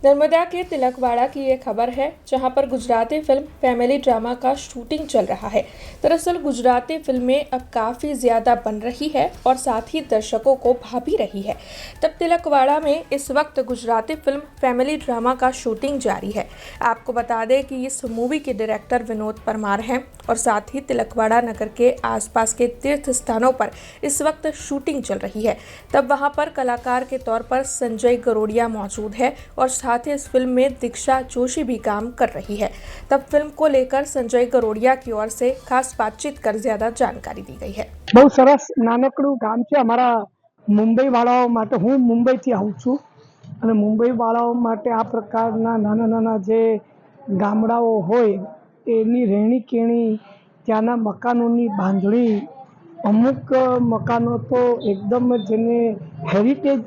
नर्मदा के तिलकवाड़ा की ये खबर है, जहां पर गुजराती फिल्म फैमिली ड्रामा का शूटिंग चल रहा है। दरअसल गुजराती फिल्में अब काफ़ी ज़्यादा बन रही है और साथ ही दर्शकों को भा भी रही है। तब तिलकवाड़ा में इस वक्त गुजराती फिल्म फैमिली ड्रामा का शूटिंग जारी है। आपको बता दें कि इस मूवी के डायरेक्टर विनोद परमार हैं और साथ ही तिलकवाड़ा नगर के आसपास के तीर्थ स्थानों पर इस वक्त शूटिंग चल रही है। तब वहां पर कलाकार के तौर पर संजय गरोडिया मौजूद है और साथ ही इस फिल्म में दीक्षा जोशी भी काम कर रही है। तब फिल्म को लेकर संजय गरोडिया की ओर से खास बातचीत कर ज्यादा जानकारी दी गई है। बहुत सरस नानकड़ू गाम है अमरा मुंबई वाळाओ माटे। हूँ मुंबई थी आऊँ छूं अने मुंबई वाळाओ माटे आ प्रकारना नाना नाना जे गामडाओ होय एनी રહેણી કેણી ત્યાંના મકાનોની બાંધણી અમુક મકાનો તો એકદમ જેને હેરિટેજ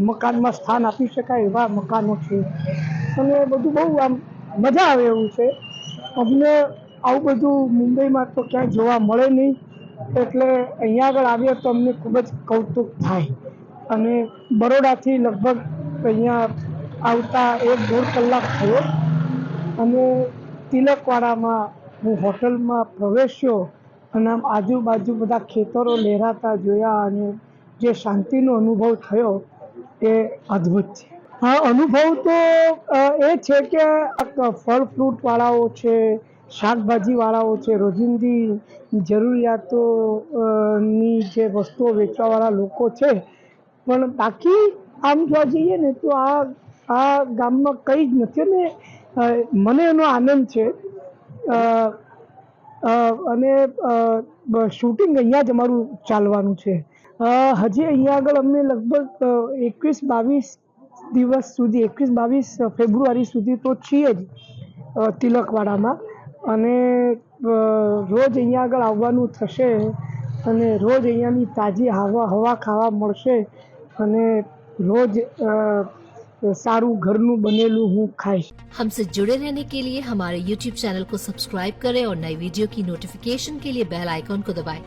મકાનમાં સ્થાન આપી શકાય એવા મકાનો છે અને બધું બહુ આમ મજા આવે એવું છે। અમને આવું બધું મુંબઈમાં તો ક્યાંય જોવા મળે નહીં, એટલે અહીંયા આગળ આવ્યા તો અમને ખૂબ જ કૌતુક થાય। અને બરોડાથી લગભગ અહીંયા આવતા 1-1.5 કલાક થયો અને તિલકવાડામાં હું હોટલમાં પ્રવેશ્યો અને આમ આજુબાજુ બધા ખેતરો લહેરાતા જોયા અને જે શાંતિનો અનુભવ થયો એ અદ્ભુત છે। હા, અનુભવ તો એ છે કે ફળ ફ્રૂટવાળાઓ છે, શાકભાજીવાળાઓ છે, રોજિંદી જરૂરિયાતો ની જે વસ્તુઓ વેચવાવાળા લોકો છે, પણ બાકી આમ જોવા જઈએ ને તો આ ગામમાં કંઈ જ નથી અને મને એનો આનંદ છે। અને શૂટિંગ અહીંયા જ અમારું ચાલવાનું છે। હજી અહીંયા આગળ અમને લગભગ 21-22 દિવસ સુધી 21-22 ફેબ્રુઆરી સુધી તો છીએ જ તિલકવાડામાં અને રોજ અહીંયા આગળ આવવાનું થશે અને રોજ અહીંયાની તાજી હવા ખાવા મળશે અને રોજ सारू घरनु बनेलू हूँ खाइश। हमसे जुड़े रहने के लिए हमारे YouTube चैनल को सब्सक्राइब करें और नई वीडियो की नोटिफिकेशन के लिए बेल आइकॉन को दबाएं।